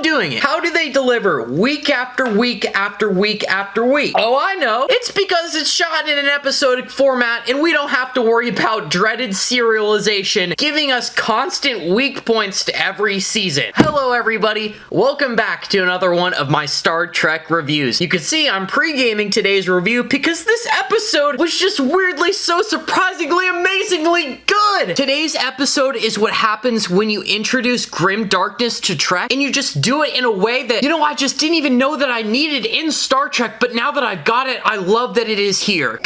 doing it? How do they deliver week after week after week after week? Oh, I know. It's because it's shot in an episodic format and we don't have to worry about dreaded serialization giving us constant weak points to every season. Hello, everybody. Welcome back to another one of my Star Trek reviews. You can see I'm pre-gaming today's review because this episode was just weirdly so surprisingly amazingly good. Today's episode is what happens when you introduce grim darkness to Trek and you just do it in a way that, I just didn't even know that I needed in Star Trek, but now that I've got it, I love that it is here.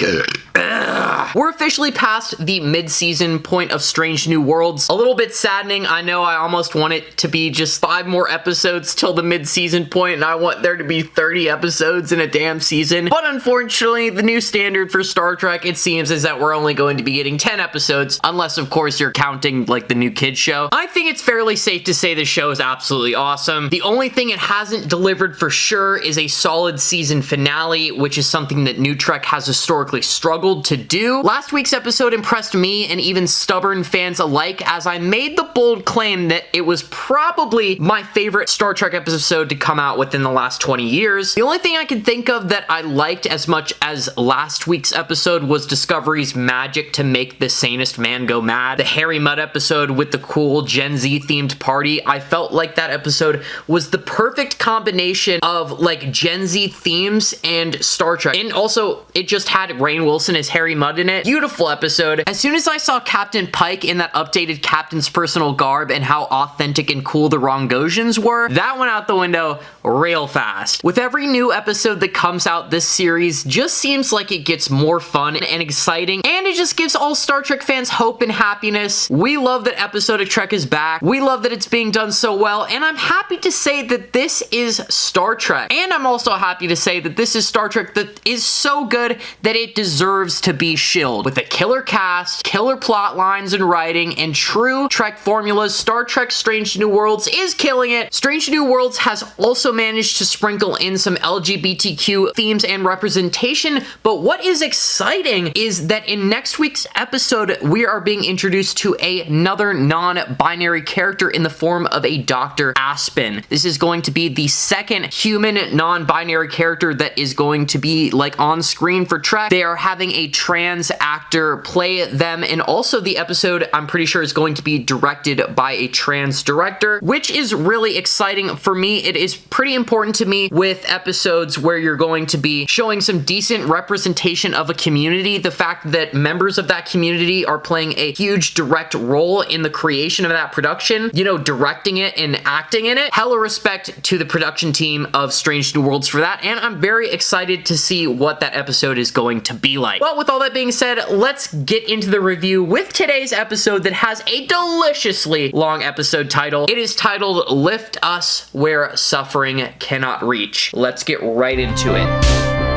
We're officially past the mid-season point of Strange New Worlds. A little bit saddening. I know I almost want it to be just 5 more episodes till the mid-season point, and I want there to be 30 episodes in a damn season. But unfortunately, the new standard for Star Trek, it seems, is that we're only going to be getting 10 episodes, unless, of course, you're counting, like, the new kids show. I think it's fairly safe to say the show is absolutely awesome. The only thing it hasn't delivered for sure is a solid season finale, which is something that New Trek has historically struggled to do. Last week's episode impressed me and even stubborn fans alike, as I made the bold claim that it was probably my favorite Star Trek episode to come out within the last 20 years. The only thing I can think of that I liked as much as last week's episode was Discovery's magic to make the sanest man go mad. The Harry Mudd episode with the cool Gen Z themed party, I felt like that episode was the perfect combination of like Gen Z themes and Star Trek. And also, it just had Rainn Wilson as Harry Mudd in it. Beautiful episode. As soon as I saw Captain Pike in that updated captain's personal garb and how authentic and cool the Rongosians were, that went out the window real fast. With every new episode that comes out, this series just seems like it gets more fun and exciting, and it just gives all Star Trek fans hope and happiness. We love that episodic Trek is back. We love that it's being done so well, and I'm happy to say that this is Star Trek. And I'm also happy to say that this is Star Trek that is so good that it deserves to be shilled. With a killer cast, killer plot lines and writing, and true Trek formulas, Star Trek Strange New Worlds is killing it. Strange New Worlds has also managed to sprinkle in some LGBTQ themes and representation, but what is exciting is that in next week's episode, we are being introduced to another non-binary character in the form of a Dr. Aspen. This is going to be the second human non-binary character that is going to be like on screen for Trek. They are having a trans actor play them, and also the episode, I'm pretty sure, is going to be directed by a trans director, which is really exciting for me. It is pretty important to me with episodes where you're going to be showing some decent representation of a community. The fact that members of that community are playing a huge direct role in the creation of that production, directing it and acting in it. Hella respect to the production team of Strange New Worlds for that, and I'm very excited to see what that episode is going to be like. Well, with all that being said, let's get into the review with today's episode that has a deliciously long episode title. It is titled Lift Us Where Suffering Cannot Reach. Let's get right into it.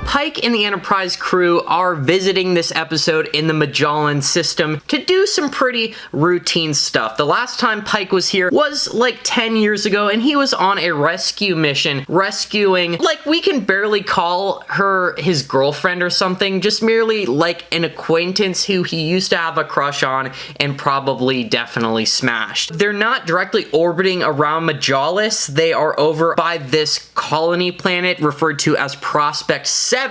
Pike and the Enterprise crew are visiting this episode in the Magellan system to do some pretty routine stuff. The last time Pike was here was like 10 years ago, and he was on a rescue mission, rescuing, like, we can barely call her his girlfriend or something, just merely like an acquaintance who he used to have a crush on and probably definitely smashed. They're not directly orbiting around Majalis. They are over by this colony planet referred to as Prospect 7.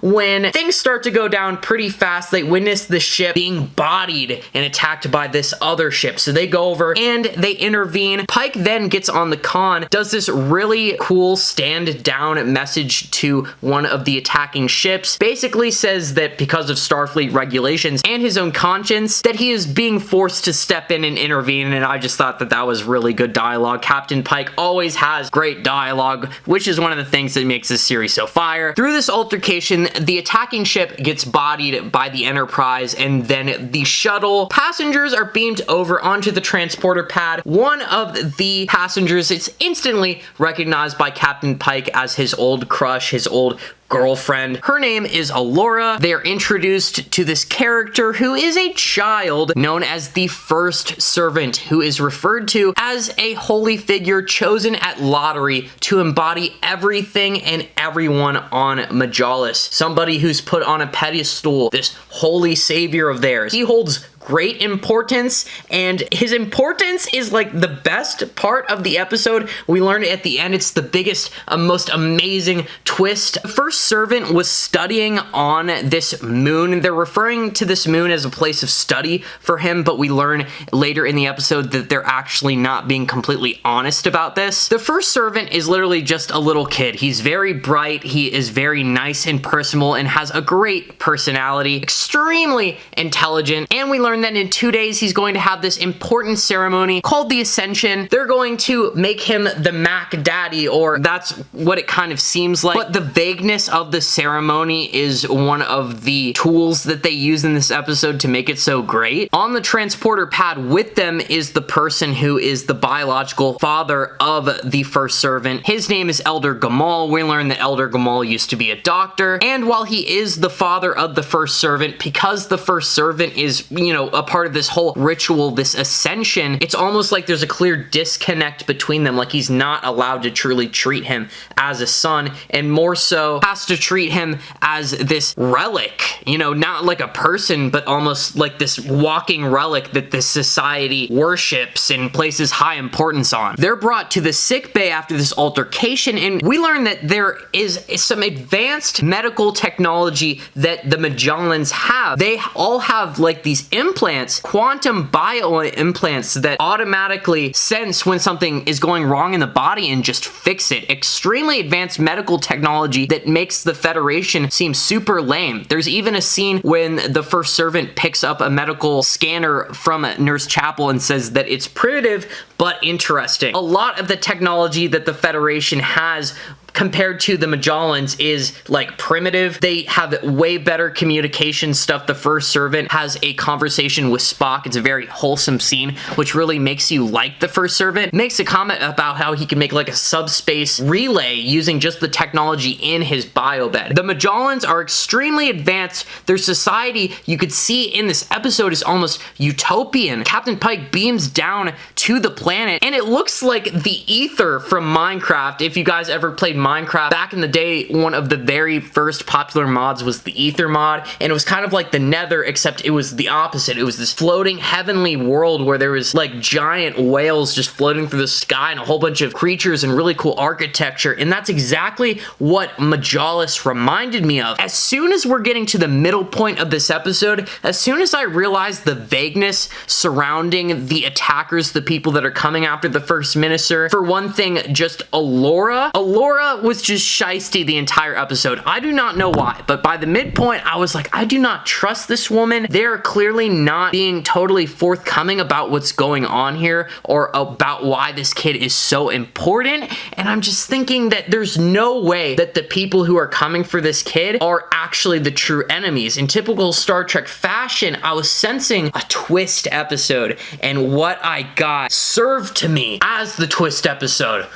When things start to go down pretty fast, they witness the ship being bodied and attacked by this other ship. So they go over and they intervene. Pike then gets on the con, does this really cool stand down message to one of the attacking ships. Basically says that because of Starfleet regulations and his own conscience, that he is being forced to step in and intervene. And I just thought that that was really good dialogue. Captain Pike always has great dialogue, which is one of the things that makes this series so fire. Through this altercation, the attacking ship gets bodied by the Enterprise, and then the shuttle passengers are beamed over onto the transporter pad. One of the passengers is instantly recognized by Captain Pike as his old crush, his old girlfriend. Her name is Uhara. They are introduced to this character who is a child known as the first servant, who is referred to as a holy figure chosen at lottery to embody everything and everyone on Majalis. Somebody who's put on a pedestal, this holy savior of theirs. He holds great importance, and his importance is like the best part of the episode. We learn at the end it's the biggest, most amazing twist. The first servant was studying on this moon. They're referring to this moon as a place of study for him, but we learn later in the episode that they're actually not being completely honest about this. The first servant is literally just a little kid. He's very bright, he is very nice and personable, and has a great personality, extremely intelligent, and we learn that in 2 days he's going to have this important ceremony called the Ascension. They're going to make him the Mac Daddy, or that's what it kind of seems like. But the vagueness of the ceremony is one of the tools that they use in this episode to make it so great. On the transporter pad with them is the person who is the biological father of the first servant. His name is Elder Gamal. We learn that Elder Gamal used to be a doctor, and while he is the father of the first servant, because the first servant is, you know, a part of this whole ritual, this ascension, it's almost like there's a clear disconnect between them. Like he's not allowed to truly treat him as a son, and more so has to treat him as this relic, you know, not like a person, but almost like this walking relic that this society worships and places high importance on. They're brought to the sick bay after this altercation, and we learn that there is some advanced medical technology that the Majolans have. They all have like these implants, quantum bio implants, that automatically sense when something is going wrong in the body and just fix it. Extremely advanced medical technology that makes the Federation seem super lame. There's even a scene when the first servant picks up a medical scanner from Nurse Chapel and says that it's primitive but interesting. A lot of the technology that the Federation has compared to the Majolans is like primitive. They have way better communication stuff. The first servant has a conversation with Spock. It's a very wholesome scene, which really makes you like the first servant. Makes a comment about how he can make like a subspace relay using just the technology in his biobed. The Majolans are extremely advanced. Their society, you could see in this episode, is almost utopian. Captain Pike beams down to the planet, and it looks like the ether from Minecraft. If you guys ever played Minecraft back in the day, one of the very first popular mods was the ether mod, and it was kind of like the nether, except it was the opposite. It was this floating heavenly world where there was like giant whales just floating through the sky and a whole bunch of creatures and really cool architecture, and that's exactly what Majalis reminded me of. As soon as we're getting to the middle point of this episode, as soon as I realized the vagueness surrounding the attackers, the people that are coming after the first minister, for one thing, just Uhara was just shiesty the entire episode. I do not know why, but by the midpoint, I was like, I do not trust this woman. They're clearly not being totally forthcoming about what's going on here or about why this kid is so important, and I'm just thinking that there's no way that the people who are coming for this kid are actually the true enemies. In typical Star Trek fashion, I was sensing a twist episode, and what I got served to me as the twist episode.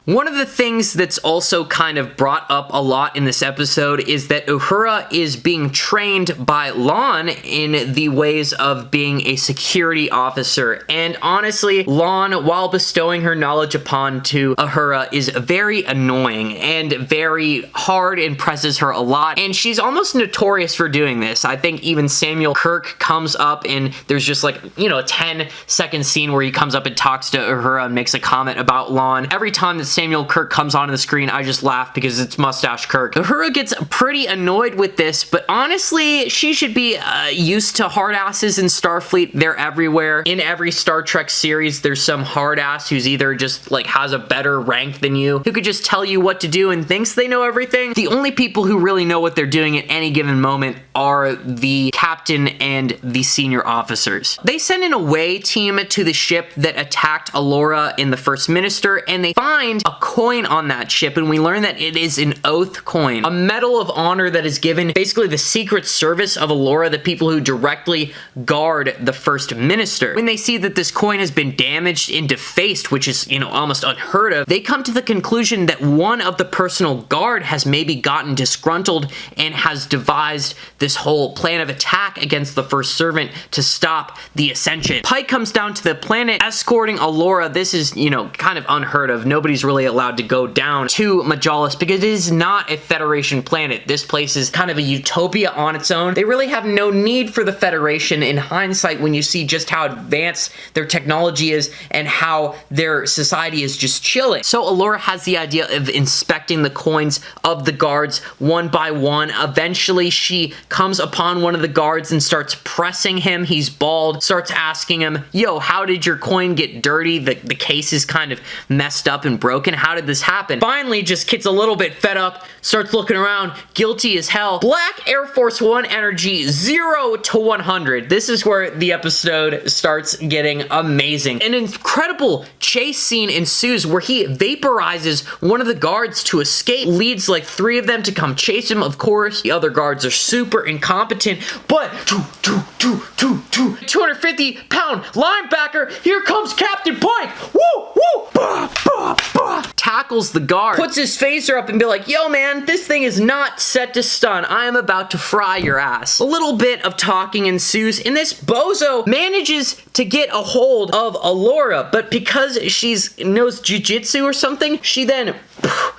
One of the things that's also kind of brought up a lot in this episode is that Uhura is being trained by Lon in the ways of being a security officer, and honestly, Lon, while bestowing her knowledge upon to Uhura, is very annoying and very hard and presses her a lot, and she's almost notorious for doing this. I think even Samuel Kirk comes up, and there's just like, you know, a 10-second scene where he comes up and talks to Uhura and makes a comment about Lon. Every time that Samuel Kirk comes onto the screen, I just laugh because it's Mustache Kirk. Uhura gets pretty annoyed with this, but honestly, she should be used to hard asses in Starfleet. They're everywhere. In every Star Trek series, there's some hard ass who's either just like has a better rank than you, who could just tell you what to do and thinks they know everything. The only people who really know what they're doing at any given moment are the captain and the senior officers. They send an away team to the ship that attacked Uhura in the First Minister, there, and they find a coin on that ship, and we learn that it is an oath coin, a medal of honor that is given basically the secret service of Uhara, the people who directly guard the first minister. When they see that this coin has been damaged and defaced, which is, you know, almost unheard of, they come to the conclusion that one of the personal guard has maybe gotten disgruntled and has devised this whole plan of attack against the first servant to stop the ascension. Pike comes down to the planet escorting Uhara. This is, you know, kind of unheard of. Nobody's really allowed to go down to Majalis because it is not a Federation planet. This place is kind of a utopia on its own. They really have no need for the Federation in hindsight when you see just how advanced their technology is and how their society is just chilling. So Uhara has the idea of inspecting the coins of the guards one by one. Eventually, she comes upon one of the guards and starts pressing him. He's bald, starts asking him, yo, how did your coin get dirty? The case is kind of messed up and broken. How did this happen? Finally, just gets a little bit fed up, starts looking around, guilty as hell. Black Air Force One energy, 0 to 100. This is where the episode starts getting amazing. An incredible chase scene ensues where he vaporizes one of the guards to escape, leads like 3 of them to come chase him. Of course, the other guards are super incompetent, but 250-pound linebacker, here comes Captain Pike. Woo, woo, bah, bah, bah. Tackles the guard, puts his phaser up and be like, yo man, this thing is not set to stun. I am about to fry your ass. A little bit of talking ensues, and this bozo manages to get a hold of Uhara, but because she knows jujitsu or something, she then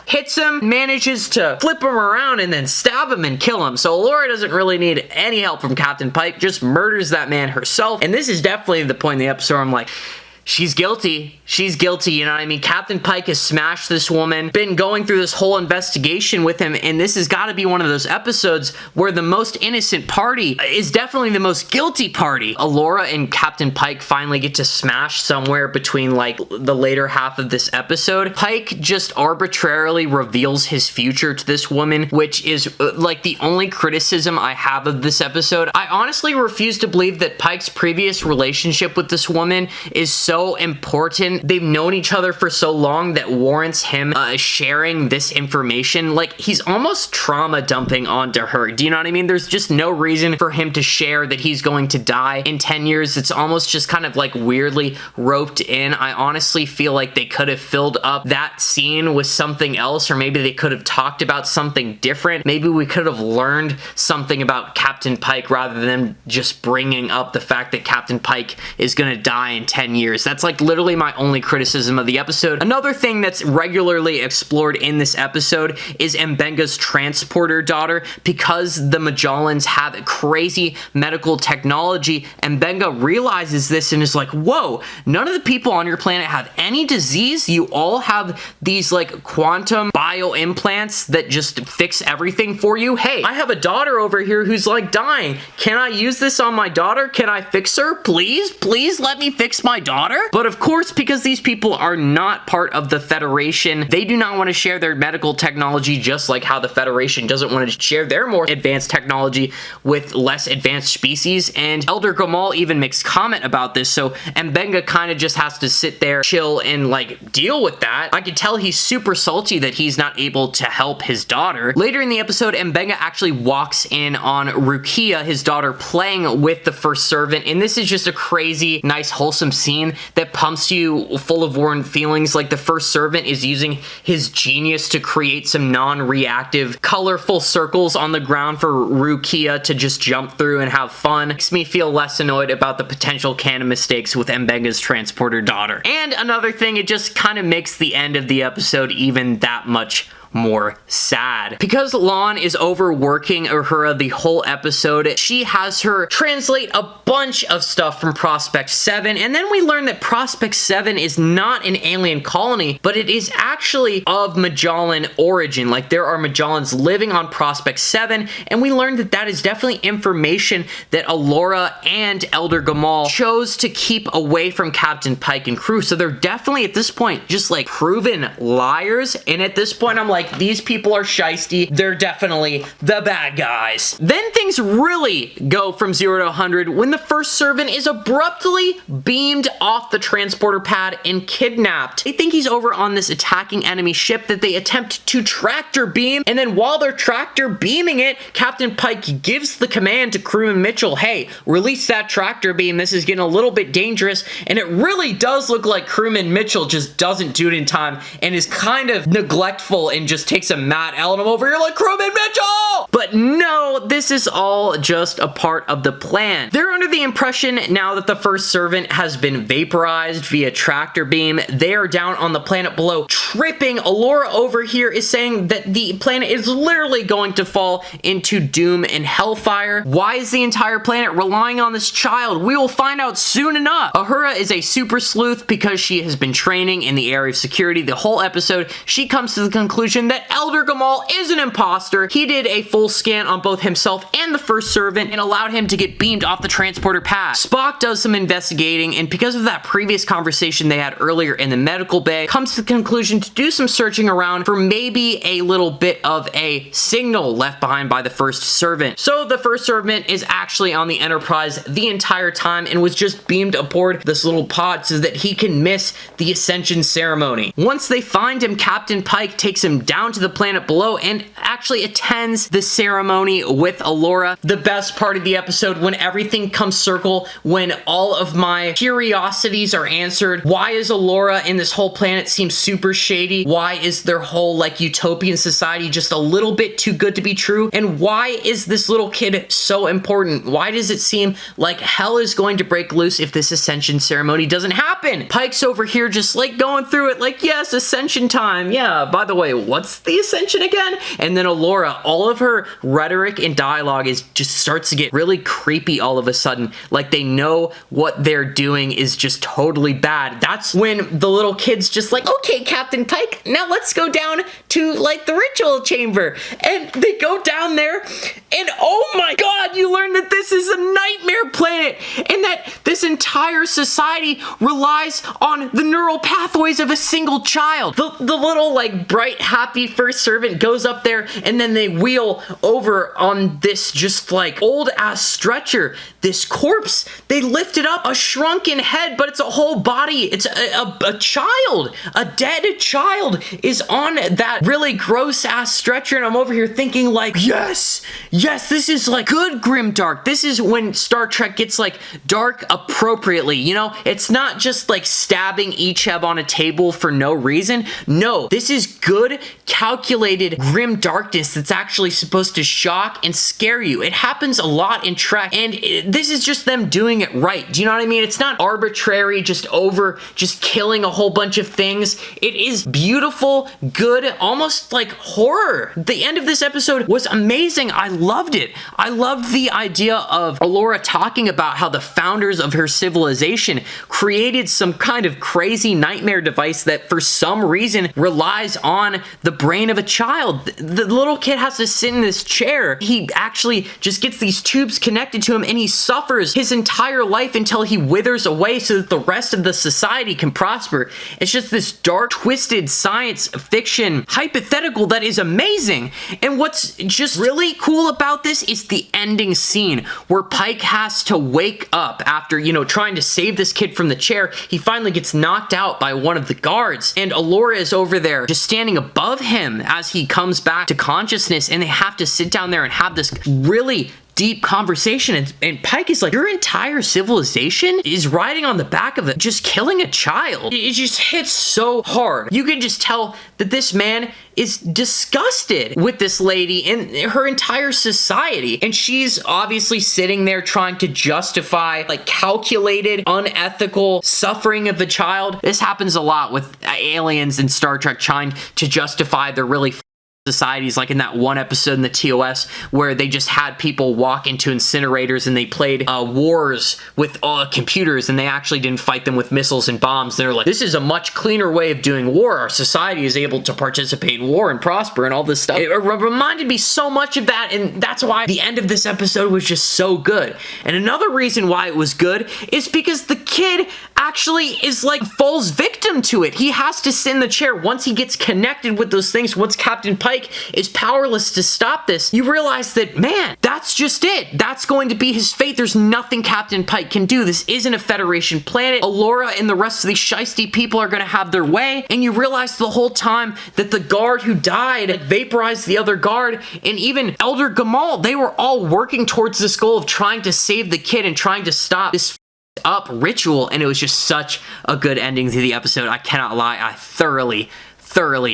hits him, manages to flip him around and then stab him and kill him. So Uhara doesn't really need any help from Captain Pike, just murders that man herself. And this is definitely the point in the episode where I'm like, she's guilty. She's guilty, you know what I mean? Captain Pike has smashed this woman, been going through this whole investigation with him, and this has got to be one of those episodes where the most innocent party is definitely the most guilty party. Uhara and Captain Pike finally get to smash somewhere between, like, the later half of this episode. Pike just arbitrarily reveals his future to this woman, which is, like, the only criticism I have of this episode. I honestly refuse to believe that Pike's previous relationship with this woman is so important. They've known each other for so long that warrants him sharing this information. Like, he's almost trauma dumping onto her. Do you know what I mean? There's just no reason for him to share that he's going to die in 10 years. It's almost just kind of like weirdly roped in. I honestly feel like they could have filled up that scene with something else, or maybe they could have talked about something different. Maybe we could have learned something about Captain Pike rather than just bringing up the fact that Captain Pike is going to die in 10 years. That's like literally my only criticism of the episode. Another thing that's regularly explored in this episode is Mbenga's transporter daughter. Because the Majolans have crazy medical technology, Mbenga realizes this and is like, whoa, none of the people on your planet have any disease. You all have these like quantum bio implants that just fix everything for you. Hey, I have a daughter over here who's like dying. Can I use this on my daughter? Can I fix her? Please, please let me fix my daughter. But of course, because these people are not part of the Federation, they do not want to share their medical technology, just like how the Federation doesn't want to share their more advanced technology with less advanced species. And Elder Gamal even makes comment about this, so Mbenga kind of just has to sit there, chill, and like deal with that. I can tell he's super salty that he's not able to help his daughter. Later in the episode, Mbenga actually walks in on Rukia, his daughter, playing with the first servant, and this is just a crazy, nice, wholesome scene that pumps you full of warm feelings. Like, the first servant is using his genius to create some non-reactive, colorful circles on the ground for Rukia to just jump through and have fun. Makes me feel less annoyed about the potential canon mistakes with Mbenga's transporter daughter. And another thing, it just kind of makes the end of the episode even that much more sad. Because Lon is overworking Uhara the whole episode, she has her translate a bunch of stuff from Prospect 7, and then we learn that Prospect 7 is not an alien colony, but it is actually of Magellan origin. Like, there are Magellans living on Prospect 7, and we learned that that is definitely information that Uhara and Elder Gamal chose to keep away from Captain Pike and crew. So they're definitely, at this point, just like proven liars, and at this point I'm like, like, these people are shisty. They're definitely the bad guys. Then things really go from 0 to 100 when the first servant is abruptly beamed off the transporter pad and kidnapped. They think he's over on this attacking enemy ship that they attempt to tractor beam, and then while they're tractor beaming it, Captain Pike gives the command to crewman Mitchell, hey, release that tractor beam, this is getting a little bit dangerous, and it really does look like crewman Mitchell just doesn't do it in time and is kind of neglectful and just takes a Matt Allen over here like, crewman Mitchell! But no, this is all just a part of the plan. They're under the impression now that the first servant has been vaporized via tractor beam. They are down on the planet below, tripping. Allura over here is saying that the planet is literally going to fall into doom and hellfire. Why is the entire planet relying on this child? We will find out soon enough. Uhara is a super sleuth because she has been training in the area of security the whole episode. She comes to the conclusion that Elder Gamal is an imposter. He did a full scan on both himself and the first servant and allowed him to get beamed off the transporter pad. Spock does some investigating, and because of that previous conversation they had earlier in the medical bay, comes to the conclusion to do some searching around for maybe a little bit of a signal left behind by the first servant. So the first servant is actually on the Enterprise the entire time and was just beamed aboard this little pod so that he can miss the Ascension ceremony. Once they find him, Captain Pike takes him down to the planet below and actually attends the ceremony with Allura. The best part of the episode, when everything comes circle, when all of my curiosities are answered. Why is Allura in this whole planet seem super shady? Why is their whole like utopian society just a little bit too good to be true? And why is this little kid so important? Why does it seem like hell is going to break loose if this Ascension ceremony doesn't happen? Pike's over here just like going through it like, yes, Ascension time. Yeah, by the way, what's the Ascension again? And then Allura, all of her rhetoric and dialogue is just starts to get really creepy all of a sudden. Like they know what they're doing is just totally bad. That's when the little kid's just like, okay, Captain Pike, now let's go down to like the ritual chamber. And they go down there and oh my god, you learn that this is a nightmare planet and that this entire society relies on the neural pathways of a single child. The little like bright happy first servant goes up there and then they wheel over on this just like old ass stretcher, this corpse. They lift it up, a shrunken head, but it's a whole body. It's a child, a dead child is on that really gross ass stretcher, and I'm over here thinking like, yes, this is like good grimdark. This is when Star Trek gets like dark appropriately, you know? It's not just like stabbing Icheb on a table for no reason. No, this is good, calculated grim darkness that's actually supposed to shock and scare you. It happens a lot in Trek, and this is just them doing it right. Do you know what I mean? It's not arbitrary, just killing a whole bunch of things. It is beautiful, good, almost like horror. The end of this episode was amazing. I loved it. I loved the idea of Allura talking about how the founders of her civilization created some kind of crazy nightmare device that for some reason relies on the brain of a child. The little kid has to sit in this chair. He actually just gets these tubes connected to him and he suffers his entire life until he withers away so that the rest of the society can prosper. It's just this dark, twisted science fiction hypothetical that is amazing. And what's just really cool about this is the ending scene where Pike has to wake up after, you know, trying to save this kid from the chair. He finally gets knocked out by one of the guards, and Allura is over there just standing above him as he comes back to consciousness, and they have to sit down there and have this really deep conversation, and Pike is like, your entire civilization is riding on the back of it, just killing a child. It just hits so hard. You can just tell that this man is disgusted with this lady and her entire society, and she's obviously sitting there trying to justify like calculated, unethical suffering of the child. This happens a lot with aliens in Star Trek trying to justify their really societies, like in that one episode in the TOS where they just had people walk into incinerators and they played wars with computers, and they actually didn't fight them with missiles and bombs. They're like, this is a much cleaner way of doing war. Our society is able to participate in war and prosper and all this stuff. It reminded me so much of that, and that's why the end of this episode was just so good. And another reason why it was good is because the kid actually is like falls victim to it. He has to sit in the chair. Once he gets connected with those things, once Captain Pike is powerless to stop this, you realize that, man, that's just it. That's going to be his fate. There's nothing Captain Pike can do. This isn't a Federation planet. Uhara and the rest of these shisty people are going to have their way, and you realize the whole time that the guard who died vaporized the other guard, and even Elder Gamal, they were all working towards this goal of trying to save the kid and trying to stop this up ritual, and it was just such a good ending to the episode. I cannot lie, I thoroughly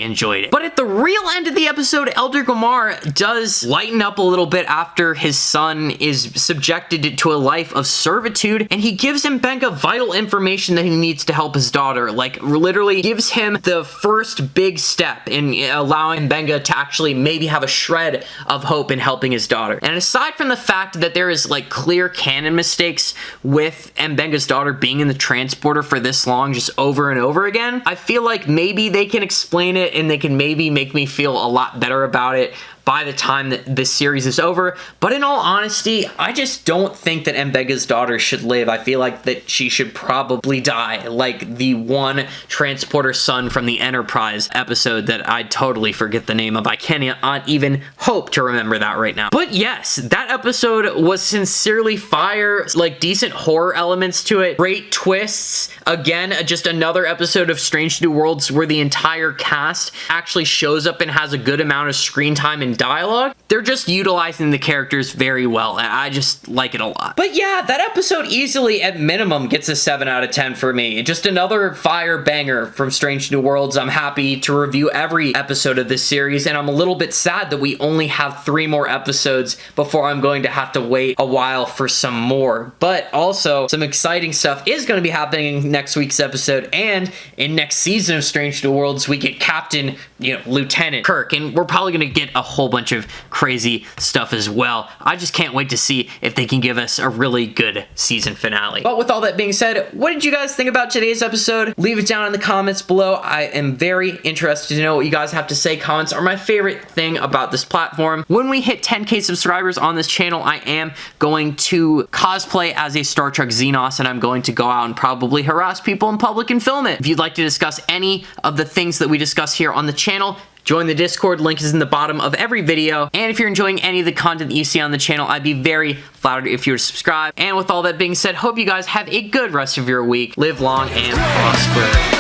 enjoyed it. But at the real end of the episode, Elder Gamar does lighten up a little bit after his son is subjected to a life of servitude, and he gives Mbenga vital information that he needs to help his daughter. Like, literally gives him the first big step in allowing Mbenga to actually maybe have a shred of hope in helping his daughter. And aside from the fact that there is like clear canon mistakes with Mbenga's daughter being in the transporter for this long, just over and over again, I feel like maybe they can explain it and they can maybe make me feel a lot better about it by the time that this series is over. But in all honesty, I just don't think that Mbenga's daughter should live. I feel like that she should probably die, like the one transporter son from the Enterprise episode that I totally forget the name of. I cannot even hope to remember that right now. But yes, that episode was sincerely fire, like decent horror elements to it, great twists. Again, just another episode of Strange New Worlds where the entire cast actually shows up and has a good amount of screen time and dialogue. They're just utilizing the characters very well, and I just like it a lot. But yeah, that episode easily, at minimum, gets a 7 out of 10 for me. Just another fire banger from Strange New Worlds. I'm happy to review every episode of this series, and I'm a little bit sad that we only have 3 more episodes before I'm going to have to wait a while for some more. But also, some exciting stuff is going to be happening in next week's episode, and in next season of Strange New Worlds, we get Captain, Lieutenant Kirk, and we're probably going to get a whole bunch of crazy stuff as well. I just can't wait to see if they can give us a really good season finale. But with all that being said, what did you guys think about today's episode? Leave it down in the comments below. I am very interested to know what you guys have to say. Comments are my favorite thing about this platform. When we hit 10K subscribers on this channel, I am going to cosplay as a Star Trek Xenos, and I'm going to go out and probably harass people in public and film it. If you'd like to discuss any of the things that we discuss here on the channel, join the Discord, link is in the bottom of every video. And if you're enjoying any of the content that you see on the channel, I'd be very flattered if you were to subscribe. And with all that being said, hope you guys have a good rest of your week. Live long and prosper.